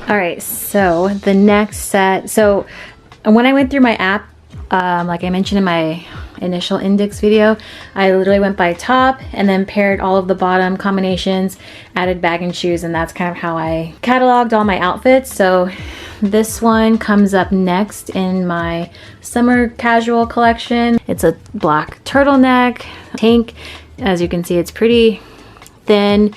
All right, so the next set, so when I went through my app, like I mentioned in my initial INDYX video, I literally went by top and then paired all of the bottom combinations, added bag and shoes, and that's kind of how I cataloged all my outfits. So this one comes up next in my summer casual collection. It's a black turtleneck tank. As you can see, it's pretty thin.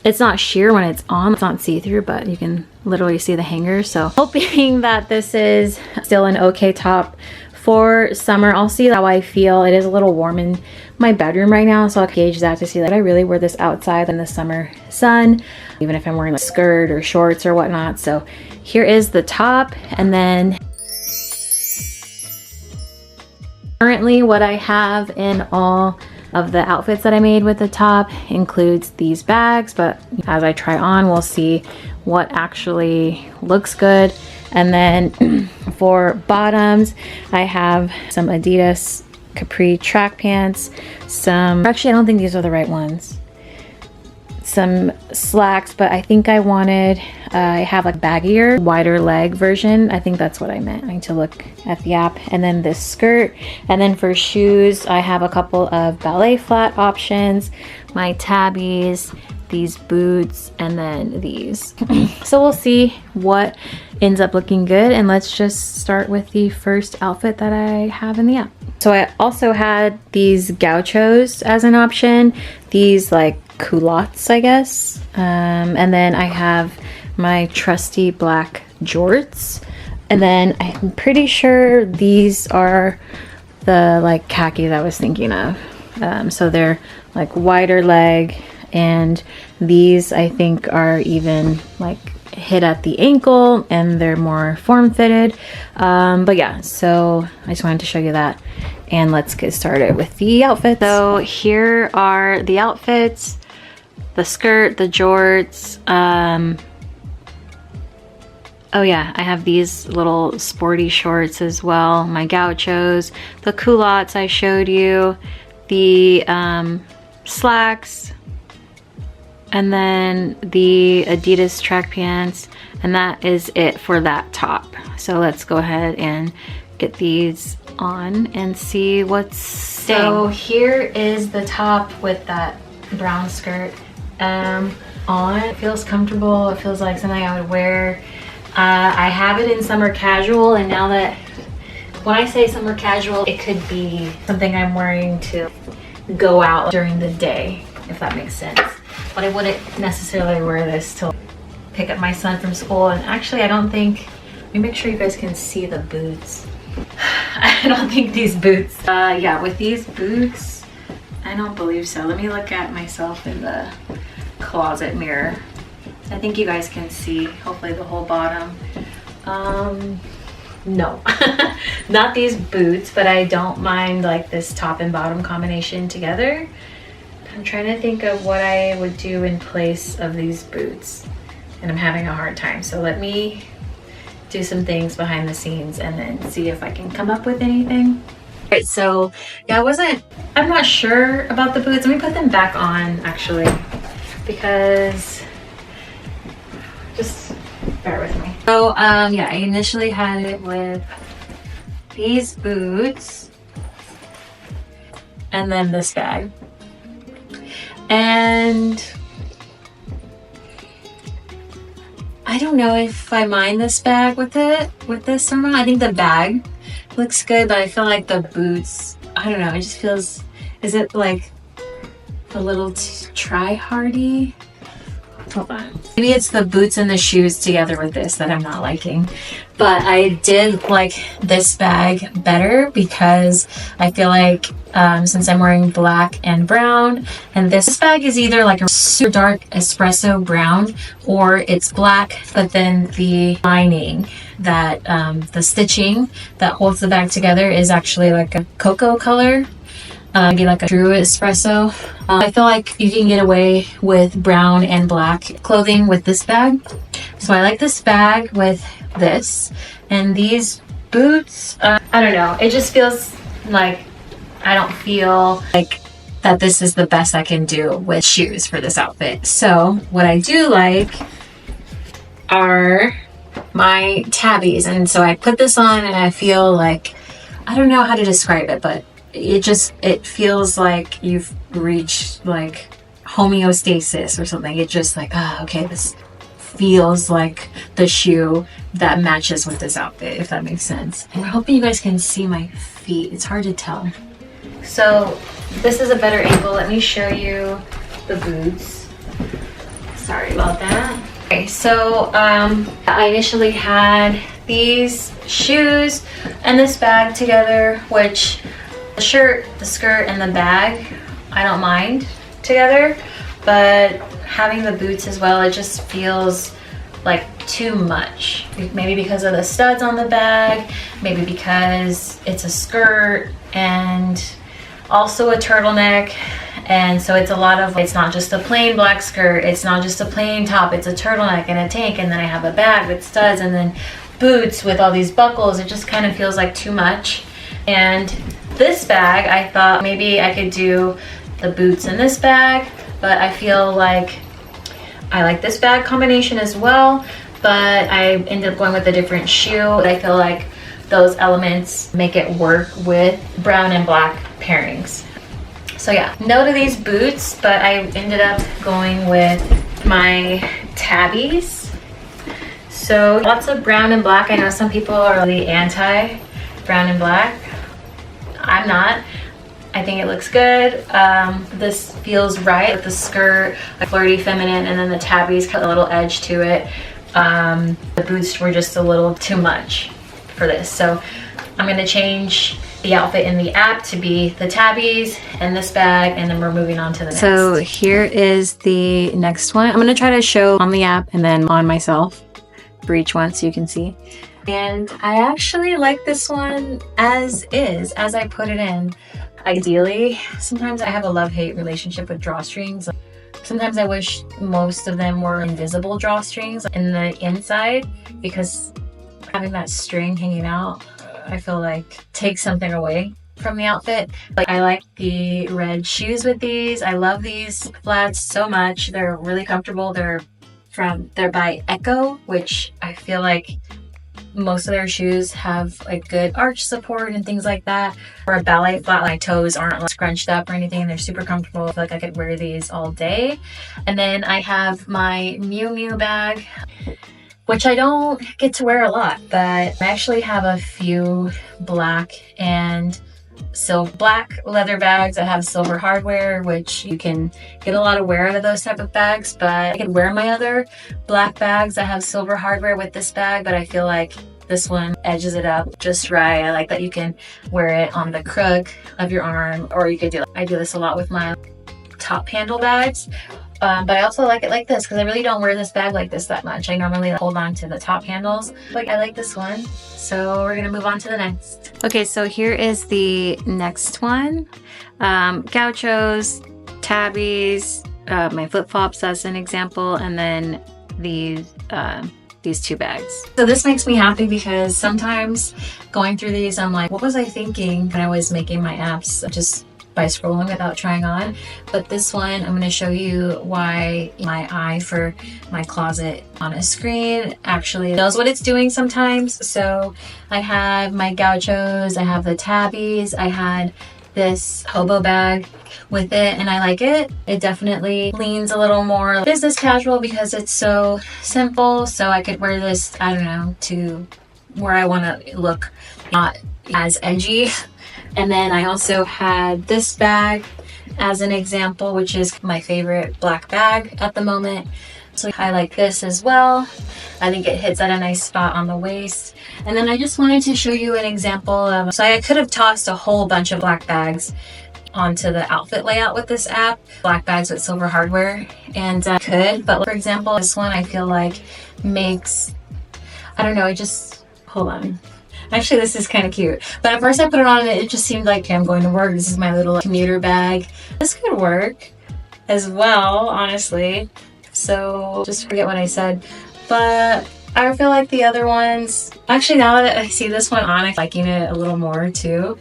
It's not sheer when it's on, it's not see-through, but you can literally see the hanger. So hoping that this is still an okay top for summer. I'll see how I feel. It is a little warm in my bedroom right now, so I'll gauge that to see that I really wear this outside in the summer sun, even if I'm wearing a skirt or shorts or whatnot. So here is the top, and then currently what I have in all of the outfits that I made with the top includes these bags, but as I try on, we'll see what actually looks good. And then for bottoms, I have some Adidas capri track pants, actually I don't think these are the right ones, some slacks, but I think I have a baggier, wider leg version. I think that's what I meant. I need to look at the app. And then this skirt. And then for shoes, I have a couple of ballet flat options, my tabbies, these boots, and then these. So we'll see what ends up looking good, and let's just start with the first outfit that I have in the app. So I also had these gauchos as an option, these like culottes, I guess, and then I have my trusty black jorts, and then I'm pretty sure these are the like khakis I was thinking of. So they're like wider leg, and these I think are even like hit at the ankle and they're more form-fitted. But yeah, so I just wanted to show you that, and let's get started with the outfits. So here are the outfits: the skirt, the jorts. Oh yeah, I have these little sporty shorts as well, my gauchos, the culottes I showed you, the slacks, and then the Adidas track pants, and that is it for that top. So let's go ahead and get these on and see what's staying. So here is the top with that brown skirt on. It feels comfortable. It feels like something I would wear. I have it in summer casual, and now that when I say summer casual, it could be something I'm wearing to go out during the day, if that makes sense. But I wouldn't necessarily wear this to pick up my son from school. And actually, I don't think, let me make sure you guys can see the boots. I don't think these boots, yeah, with these boots, I don't believe so. Let me look at myself in the closet mirror. I think you guys can see, hopefully, the whole bottom. No, not these boots, but I don't mind like this top and bottom combination together. I'm trying to think of what I would do in place of these boots, and I'm having a hard time. So let me do some things behind the scenes and then see if I can come up with anything. All right, so yeah, I'm not sure about the boots. Let me put them back on actually, because just bear with me. So yeah, I initially had it with these boots and then this bag. And I don't know if I mind this bag with this or not. I think the bag looks good, but I feel like the boots, I don't know, it just feels, is it like a little try-hardy? Hold on. Maybe it's the boots and the shoes together with this that I'm not liking. But I did like this bag better because I feel like since I'm wearing black and brown, and this bag is either like a super dark espresso brown or it's black, but then the lining that the stitching that holds the bag together is actually like a cocoa color. Maybe like a true espresso. I feel like you can get away with brown and black clothing with this bag. So I like this bag with this. And these boots, I don't know. It just feels like I don't feel like that this is the best I can do with shoes for this outfit. So what I do like are my tabbies. And so I put this on and I feel like, I don't know how to describe it, but it feels like you've reached like homeostasis or something. It's just like, okay, this feels like the shoe that matches with this outfit, if that makes sense. And I'm hoping you guys can see my feet. It's hard to tell. So this is a better angle. Let me show you the boots. Sorry about that. Okay, so I initially had these shoes and this bag together, which the shirt, the skirt, and the bag, I don't mind together, but having the boots as well, it just feels like too much. Maybe because of the studs on the bag, maybe because it's a skirt and also a turtleneck. And so it's a lot of, it's not just a plain black skirt, it's not just a plain top, it's a turtleneck and a tank, and then I have a bag with studs and then boots with all these buckles. It just kind of feels like too much. And this bag, I thought maybe I could do the boots in this bag, but I feel like I like this bag combination as well, but I ended up going with a different shoe. I feel like those elements make it work with brown and black pairings. So yeah, no to these boots, but I ended up going with my tabbies. So lots of brown and black. I know some people are really anti brown and black. I'm not. I think it looks good. This feels right with the skirt, a flirty feminine, and then the tabbies got a little edge to it. The boots were just a little too much for this. So I'm gonna change the outfit in the app to be the tabbies and this bag, and then we're moving on to the next. So here is the next one. I'm gonna try to show on the app and then on myself for each one so you can see. And I actually like this one as is, as I put it in. Ideally, sometimes I have a love-hate relationship with drawstrings. Sometimes I wish most of them were invisible drawstrings in the inside, because having that string hanging out, I feel like takes something away from the outfit. Like, I like the red shoes with these. I love these flats so much. They're really comfortable. They're by Echo, which I feel like most of their shoes have like good arch support and things like that. For a ballet flat, my toes aren't like scrunched up or anything. They're super comfortable. I feel like I could wear these all day. And then I have my Miu Miu bag, which I don't get to wear a lot, but I actually have a few black and black leather bags that have silver hardware, which you can get a lot of wear out of those type of bags. But I could wear my other black bags that have silver hardware with this bag, but I feel like this one edges it up just right. I like that you can wear it on the crook of your arm, or you could I do this a lot with my top handle bags. But I also like it like this because I really don't wear this bag like this that much. I normally hold on to the top handles. But I like this one. So we're gonna move on to the next. Okay, so here is the next one. Gauchos, tabbies, my flip-flops as an example, and then these two bags. So this makes me happy because sometimes going through these, I'm like, what was I thinking when I was making my apps? Just by scrolling without trying on. But this one, I'm going to show you why my eye for my closet on a screen actually knows what it's doing sometimes. So I have my gauchos, I have the tabbies, I had this hobo bag with it, and I like it. It definitely leans a little more business casual because it's so simple. So I could wear this, I don't know, to where I want to look not as edgy. And then I also had this bag as an example, which is my favorite black bag at the moment. So I like this as well. I think it hits at a nice spot on the waist. And then I just wanted to show you an example of, so I could have tossed a whole bunch of black bags onto the outfit layout with this app, black bags with silver hardware, and I could, but for example, this one I feel like makes, I don't know, it just, hold on. Actually, this is kind of cute. But at first I put it on and it just seemed like, okay, I'm going to work. This is my little commuter bag. This could work as well, honestly. So just forget what I said. But I feel like the other ones, actually now that I see this one on, I'm liking it a little more too.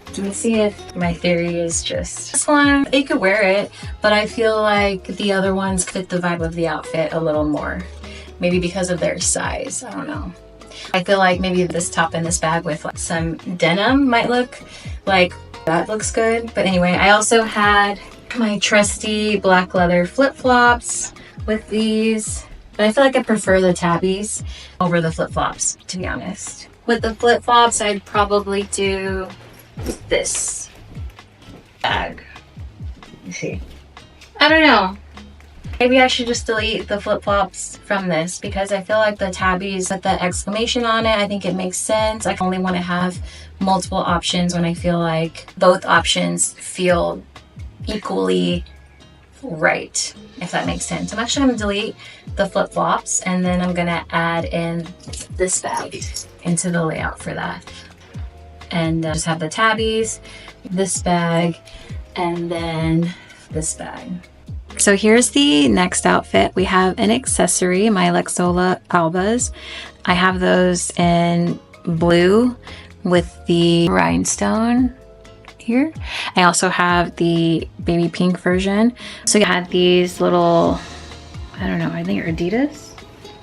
Let me see if my theory is just this one. You could wear it, but I feel like the other ones fit the vibe of the outfit a little more. maybe because of their size. I don't know. I feel like maybe this top and this bag with like some denim might look like that looks good. But anyway, I also had my trusty black leather flip-flops with these. But I feel like I prefer the tabbies over the flip-flops, to be honest. With the flip-flops, I'd probably do this bag. Let's see. I don't know. Maybe I should just delete the flip-flops from this because I feel like the tabbies with the exclamation on it, I think it makes sense. I only want to have multiple options when I feel like both options feel equally right, if that makes sense. I'm actually going to delete the flip-flops and then I'm going to add in this bag into the layout for that. And just have the tabbies, this bag, and then this bag. So here's the next outfit. We have an accessory, my Lexola Albas. I have those in blue with the rhinestone here. I also have the baby pink version. So I had these little, I don't know, I think Adidas?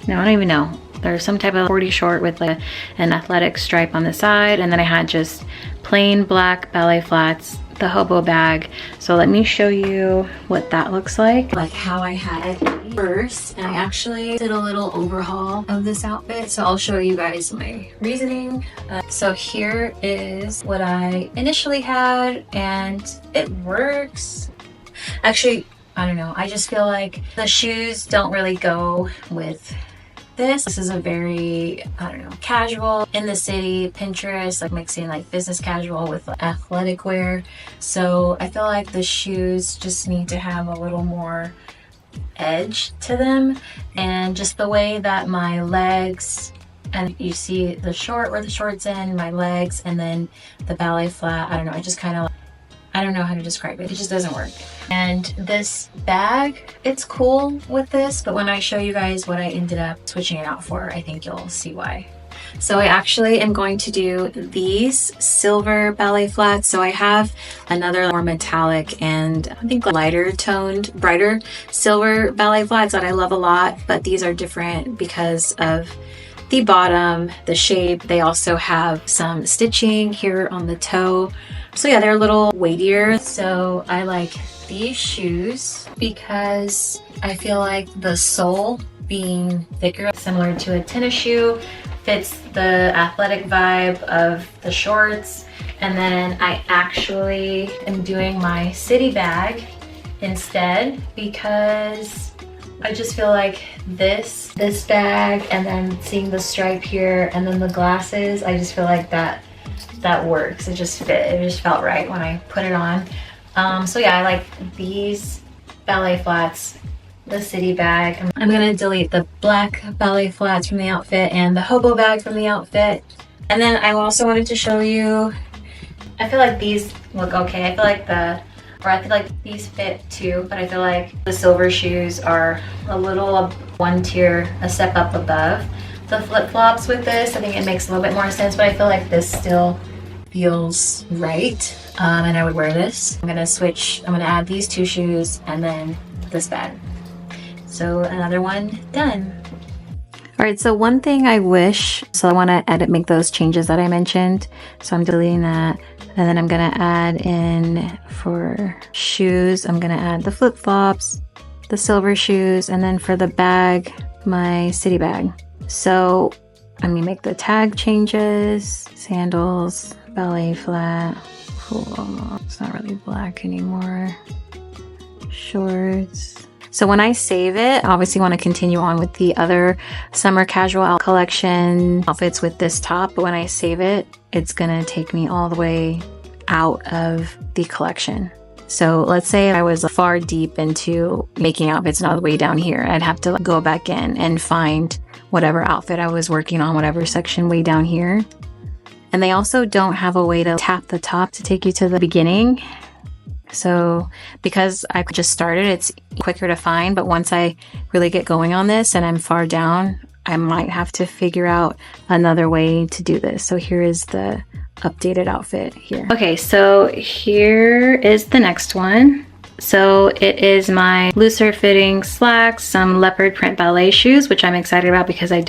No, I don't even know. There's some type of 40 short with an athletic stripe on the side. And then I had just plain black ballet flats, the hobo bag. So let me show you what that looks like how I had it first. And I actually did a little overhaul of this outfit. So I'll show you guys my reasoning. So here is what I initially had and it works. Actually, I don't know. I just feel like the shoes don't really go with this. This is a very, I don't know, casual, in the city, Pinterest, like mixing like business casual with athletic wear. So I feel like the shoes just need to have a little more edge to them. And just the way that my legs, and you see the short where the shorts end, my legs, and then the ballet flat, I don't know, I just kind of, I don't know how to describe it. It just doesn't work. And this bag, it's cool with this, but when I show you guys what I ended up switching it out for, I think you'll see why. So I actually am going to do these silver ballet flats. So I have another more metallic and I think lighter toned, brighter silver ballet flats that I love a lot, but these are different because of the bottom, the shape. They also have some stitching here on the toe. So yeah, they're a little weightier. So I like these shoes because I feel like the sole being thicker, similar to a tennis shoe, fits the athletic vibe of the shorts. And then I actually am doing my city bag instead because I just feel like this bag and then seeing the stripe here and then the glasses, I just feel like that works. It just fit. It just felt right when I put it on. So yeah, I like these ballet flats, the city bag. I'm gonna delete the black ballet flats from the outfit and the hobo bag from the outfit. And then I also wanted to show you, I feel like these look okay. I feel like these fit too, but I feel like the silver shoes are a little one tier, a step up above the flip-flops with this. I think it makes a little bit more sense, but I feel like this still feels right. And I would wear this. I'm gonna switch, I'm gonna add these two shoes and then this bag. So another one done. All right, so one thing I wish, so I wanna make those changes that I mentioned. So I'm deleting that. And then I'm gonna add in for shoes, I'm gonna add the flip-flops, the silver shoes, and then for the bag, my city bag. So I'm gonna make the tag changes, sandals, ballet flat, cool. It's not really black anymore, shorts. So when I save it, I obviously want to continue on with the other summer casual collection outfits with this top, but when I save it, it's gonna take me all the way out of the collection. So let's say I was far deep into making outfits and all the way down here, I'd have to go back in and find whatever outfit I was working on, whatever section way down here. And they also don't have a way to tap the top to take you to the beginning. So because I just started, it's quicker to find, but once I really get going on this and I'm far down, I might have to figure out another way to do this. So here is the updated outfit here. Okay, so here is the next one. So it is my looser fitting slacks, some leopard print ballet shoes, which I'm excited about because they're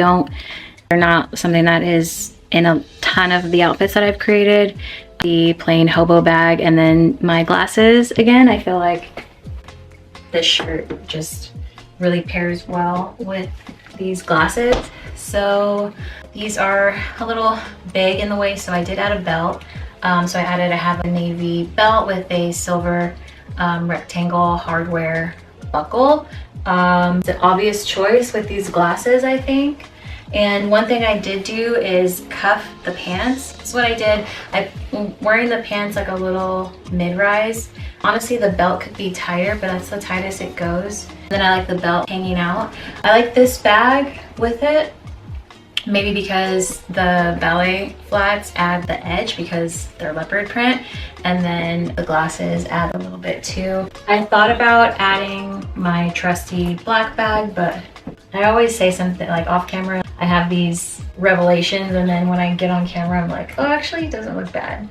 not something that is in a ton of the outfits that I've created. The plain hobo bag, and then my glasses. Again, I feel like this shirt just really pairs well with these glasses. So these are a little big in the waist, so I did add a belt. So I have a navy belt with a silver rectangle hardware buckle. It's an obvious choice with these glasses, I think. And one thing I did do is cuff the pants. That's what I did. I'm wearing the pants like a little mid-rise. Honestly, the belt could be tighter, but that's the tightest it goes. Then I like the belt hanging out. I like this bag with it. Maybe because the ballet flats add the edge because they're leopard print, and then the glasses add a little bit too. I thought about adding my trusty black bag, but I always say something like off camera. I have these revelations, and then when I get on camera, I'm like, oh, actually, it doesn't look bad.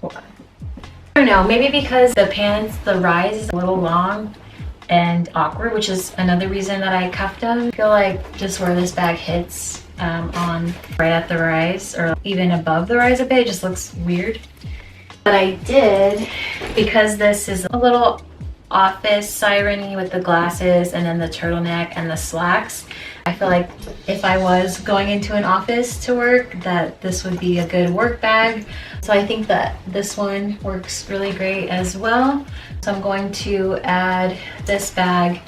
Hold on. I don't know, maybe because the pants, the rise is a little long and awkward, which is another reason that I cuffed them. I feel like just where this bag hits on right at the rise or even above the rise a bit, it just looks weird. But I did, because this is a little office siren-y with the glasses and then the turtleneck and the slacks, I feel like if I was going into an office to work, that this would be a good work bag. So I think that this one works really great as well. So I'm going to add this bag,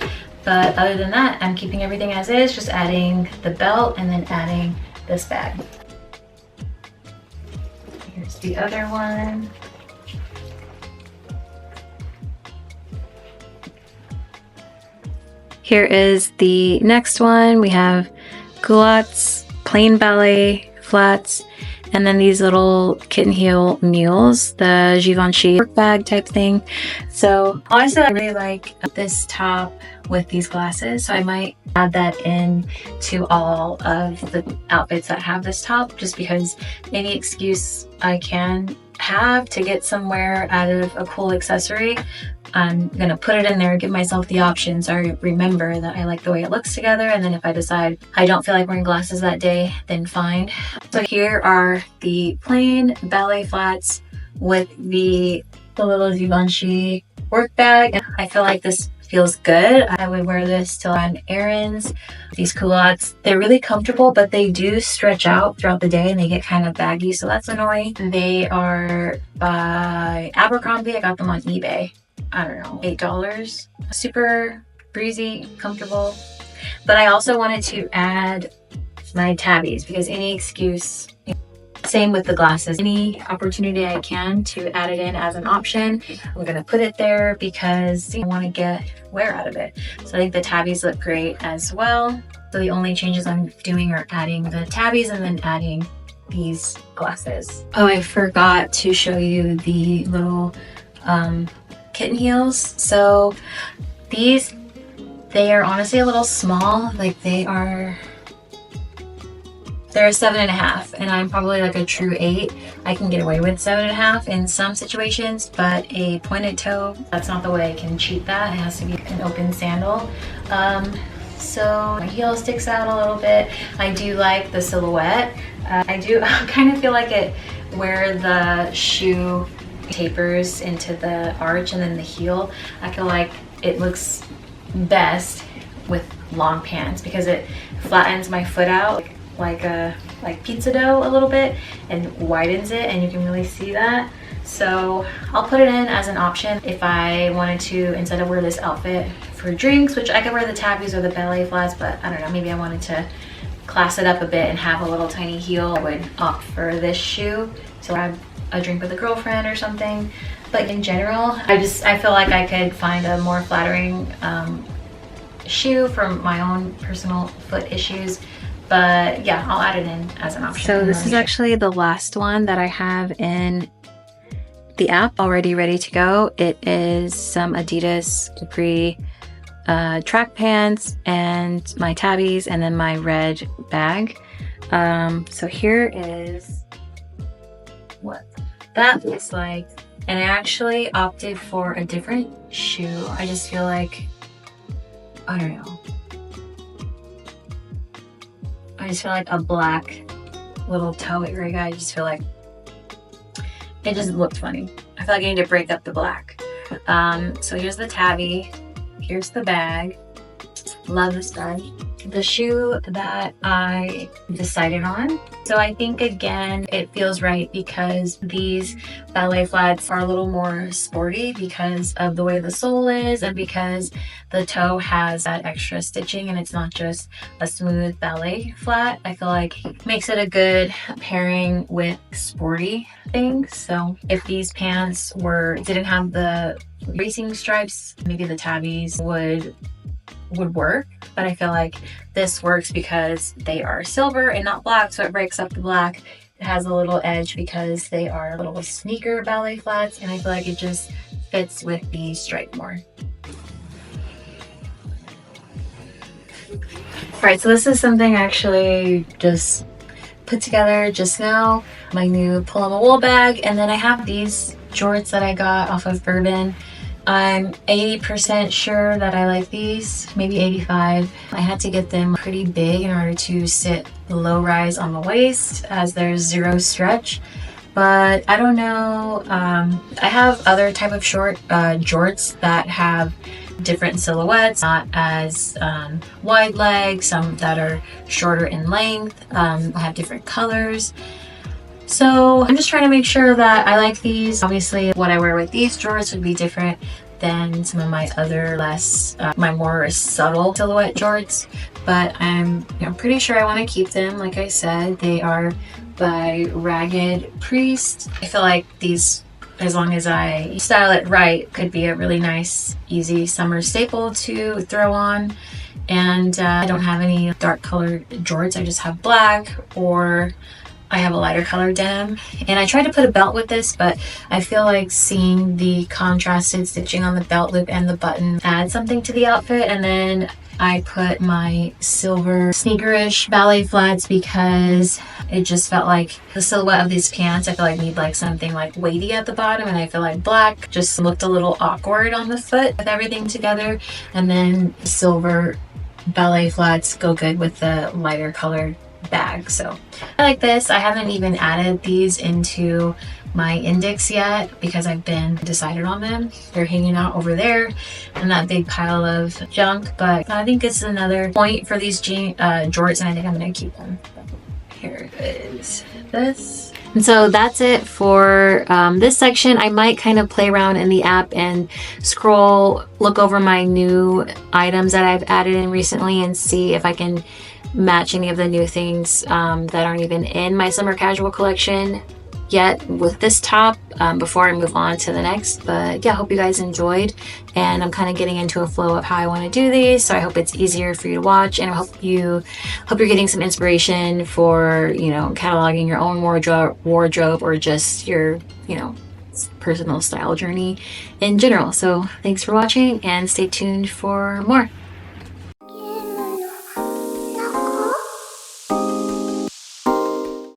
but other than that, I'm keeping everything as is, just adding the belt and then adding this bag. Here's the other one. Here is the next one. We have culottes, plain ballet flats, and then these little kitten heel mules, the Givenchy work bag type thing. So honestly, I really like this top with these glasses, so I might add that in to all of the outfits that have this top, just because any excuse I can have to get somewhere out of a cool accessory, I'm gonna put it in there, give myself the option so I remember that I like the way it looks together, and then if I decide I don't feel like wearing glasses that day, then fine. So here are the plain ballet flats with the little Givenchy work bag. I feel like this feels good. I would wear this to run errands. These culottes, they're really comfortable, but they do stretch out throughout the day and they get kind of baggy, so that's annoying. They are by Abercrombie. I got them on eBay. I don't know, $8. Super breezy, comfortable. But I also wanted to add my tabbies because any excuse, same with the glasses, any opportunity I can to add it in as an option, I'm gonna put it there because I want to get wear out of it. So I think the tabbies look great as well. So the only changes I'm doing are adding the tabbies and then adding these glasses. Oh, I forgot to show you the little kitten heels. So these, they are honestly a little small. Like they're a 7.5, and I'm probably like a true 8. I can get away with 7.5 in some situations, but a pointed toe, that's not the way I can cheat that. It has to be an open sandal. So my heel sticks out a little bit. I do like the silhouette. I do kind of feel like it where the shoe tapers into the arch and then the heel. I feel like it looks best with long pants because it flattens my foot out like pizza dough a little bit and widens it, and you can really see that. So I'll put it in as an option if I wanted to, instead of wear this outfit for drinks, which I could wear the tabbies or the ballet flats, but I don't know, maybe I wanted to class it up a bit and have a little tiny heel. I would opt for this shoe to grab a drink with a girlfriend or something. But in general, I feel like I could find a more flattering shoe for my own personal foot issues. But yeah, I'll add it in as an option. So this is actually the last one that I have in the app already ready to go. It is some Adidas Capri track pants and my tabbies and then my red bag. So here is what that looks like And I actually opted for a different shoe. I just feel like, I don't know. I just feel like a black little toe rig. I just feel like it just looked funny. I feel like I need to break up the black. So here's the tabby. Here's the bag. Love this bag. The shoe that I decided on. So I think again, it feels right because these ballet flats are a little more sporty because of the way the sole is and because the toe has that extra stitching and it's not just a smooth ballet flat. I feel like it makes it a good pairing with sporty things. So if these pants didn't have the racing stripes, maybe the tabbies would work, but I feel like this works because they are silver and not black, so it breaks up the black. It has a little edge because they are little sneaker ballet flats, and I feel like it just fits with the stripe more. Alright, so this is something I actually just put together just now. My new Paloma wool bag, and then I have these jorts that I got off of Bourbon. I'm 80% sure that I like these, maybe 85. I had to get them pretty big in order to sit low rise on the waist as there's zero stretch. But I don't know, I have other type of short jorts that have different silhouettes, not as wide legs, some that are shorter in length. I have different colors. So I'm just trying to make sure that I like these. Obviously what I wear with these jorts would be different than some of my other my more subtle silhouette jorts, but I'm pretty sure I want to keep them. Like I said, they are by Ragged Priest. I feel like these, as long as I style it right, could be a really nice, easy summer staple to throw on. And I don't have any dark colored jorts. I just have black, or I have a lighter colored denim. And I tried to put a belt with this, but I feel like seeing the contrasted stitching on the belt loop and the button adds something to the outfit. And then I put my silver sneakerish ballet flats because it just felt like the silhouette of these pants, I feel like need like something like weighty at the bottom, and I feel like black just looked a little awkward on the foot with everything together. And then silver ballet flats go good with the lighter colored bag. So I like this. I haven't even added these into my INDYX yet because I've been decided on them. They're hanging out over there in that big pile of junk, but I think it's another point for these jorts, and I think I'm gonna keep them. Here is this. And so that's it for this section. I might kind of play around in the app and look over my new items that I've added in recently and see if I can match any of the new things that aren't even in my summer casual collection yet with this top before I move on to the next. But yeah, I hope you guys enjoyed, and I'm kind of getting into a flow of how I want to do these, so I hope it's easier for you to watch, and I hope you're getting some inspiration for cataloging your own wardrobe or just your personal style journey in general. So thanks for watching, and stay tuned for more.